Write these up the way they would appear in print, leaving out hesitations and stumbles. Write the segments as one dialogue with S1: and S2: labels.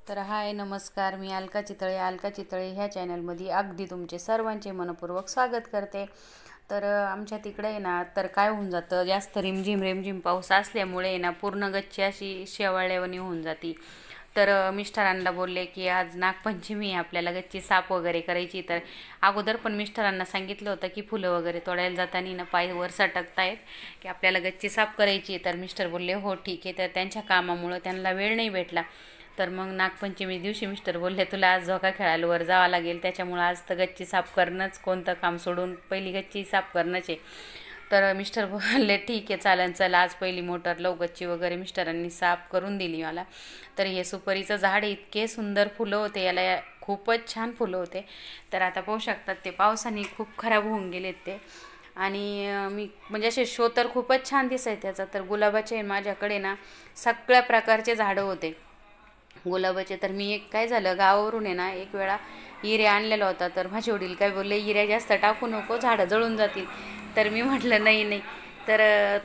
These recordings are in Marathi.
S1: तर हाय नमस्कार, मी अलका चितळे ह्या चॅनलमध्ये अगदी तुमचे सर्वांचे मनपूर्वक स्वागत करते। तर आमच्या तिकडे आहे ना, तर काय होऊन जातं, जास्त रिमझिम पाऊस असल्यामुळे ना पूर्ण गच्ची अशी शेवाळ्यावानी होऊन जाती। तर मिस्टरांना बोलले की आज नागपंचमी आपल्याला गच्ची साफ वगैरे करायची। तर अगोदर पण मिस्टरांना सांगितलं होतं की फुलं वगैरे तोडायला जाताना ना पाय वर सटकतायत की आपल्याला गच्ची साफ करायची। तर मिस्टर बोलले हो ठीक आहे। तर त्यांच्या कामामुळं त्यांना वेळ नाही भेटला। तर मग नागपंचमी दिवशी मिस्टर बोलले तुला आज झोका खेळायला वर जावं लागेल, त्याच्यामुळं आज तर गच्ची साफ करणंच, कोणतं काम सोडून पहिली गच्ची साफ करणंच आहे। तर मिस्टर बोलले ठीक आहे चालेल, चला आज पहिली मोटर लावू। गच्ची वगैरे मिस्टरांनी साफ करून दिली मला। तर हे सुपारीचं झाड इतके सुंदर फुलं होते, याला खूपच छान फुलं होते। तर आता पाहू शकतात ते पावसाने खूप खराब होऊन गेलेत ते। आणि मी म्हणजे असे शो तर खूपच छान दिसायचे त्याचा। तर गुलाबाचे माझ्याकडे ना सगळ्या प्रकारचे झाडं होते गुलाबाचे। तर मी एक काय झालं, गावावरून आहे ना एक वेळा हिऱ्या आणलेला होता। तर माझे वडील काय बोलले, हिऱ्या जास्त टाकू नको, झाडं जळून जातील। तर मी म्हटलं नाही नाही। तर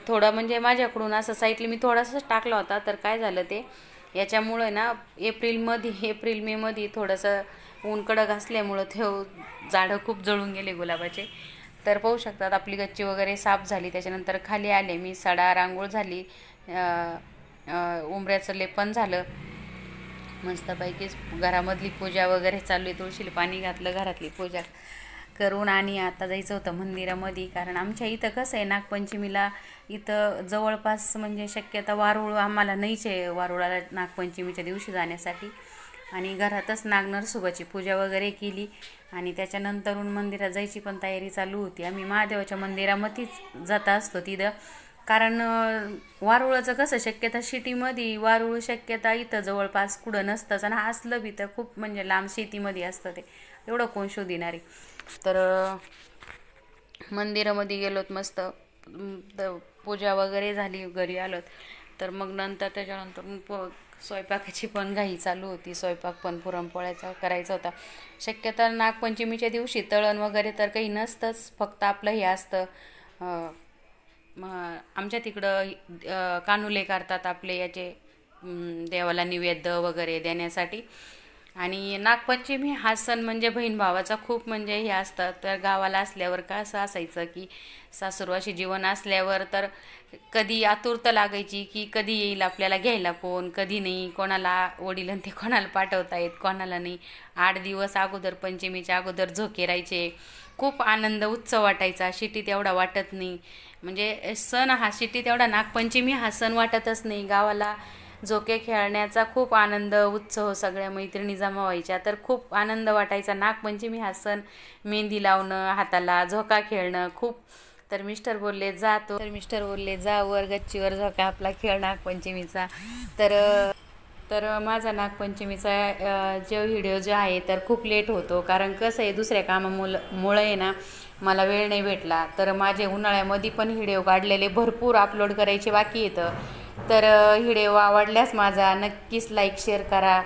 S1: थोडं म्हणजे माझ्याकडून असं साईडली मी थोडासाच टाकला होता। तर काय झालं ते याच्यामुळे ना एप्रिल मे मध्ये थोडंसं ऊन कडक असल्यामुळं ते झाडं खूप जळून गेले गुलाबाचे। तर पाहू शकतात आपली गच्ची वगैरे साफ झाली। त्याच्यानंतर खाली आले मी, सडा रांगोळ झाली, उंबऱ्याचं लेपन झालं, मस्तपैकी घरामधली पूजा वगैरे चालू आहे। तुळशीला पाणी घातलं, घरातली पूजा करून आणि आता जायचं होतं मंदिरामध्ये। कारण आमच्या इथं कसं आहे, नागपंचमीला इथं जवळपास म्हणजे शक्यता वारुळ आम्हाला नाहीच आहे वारुळाला नागपंचमीच्या दिवशी जाण्यासाठी। आणि घरातच नागनरसोबाची पूजा वगैरे केली आणि त्याच्यानंतरून मंदिरात जायची पण तयारी चालू होती। आम्ही महादेवाच्या मंदिरामध्येच जात असतो तिथं। कारण वारुळाचं कसं शक्यता सिटीमध्ये वारुळ शक्यता इथं जवळपास कुठं नसतंच, आणि असलं बी तर खूप म्हणजे लांब शेतीमध्ये असतं ते, एवढं कोण शोधिणारे। तर मंदिरामध्ये गेलोत, मस्त पूजा वगैरे झाली, घरी आलोत। तर मग नंतर त्याच्यानंतर स्वयंपाकाची पण घाई चालू होती, स्वयंपाक पण पुरणपोळ्याचा करायचा होता। शक्यता नागपंचमीच्या दिवशी तळण वगैरे तर काही नसतंच, फक्त आपलं हे असतं आमच्या तिकडं कानुले करतात आपले याचे, देवाला निवेद्य वगैरे देण्यासाठी। आणि नागपंचमी हा सण म्हणजे बहीण भावाचा खूप म्हणजे हे असतं। तर गावाला असल्यावर का असं असायचं की सासुरवाशी जीवन असल्यावर तर कधी आतुरता लागायची की कधी येईल आपल्याला घ्यायला कोण, कधी नाही, कोणाला वडील ते कोणाला पाठवता येत कोणाला नाही। 8 दिवस अगोदर पंचमीच्या अगोदर झोके राहायचे, खूप आनंद उत्सव वाटायचा। शिटीत एवढा वाटत नाही, म्हणजे सण हा शिटीत एवढा नागपंचमी हा सण वाटतच नाही। गावाला झोके खेळण्याचा खूप आनंद उत्सव, सगळ्या मैत्रिणी जमा व्हायच्या, तर खूप आनंद वाटायचा। नागपंचमी हा सण मेहंदी लावणं, हाताला झोका खेळणं खूप। तर मिस्टर बोलले जा वर गच्चीवर झोका आपला खेळ नागपंचमीचा। तर माझा नागपंचमीचा जो व्हिडिओ जो आहे तर खूप लेट होतो, कारण कसं आहे दुसऱ्या कामामुळे आहे ना मला वेळ नाही भेटला। तर माझे उन्हाळ्यामध्ये पण व्हिडिओ काढलेले भरपूर अपलोड करायचे बाकी येतं। तर व्हिडिओ आवडल्यास माझा नक्कीच लाईक शेअर करा,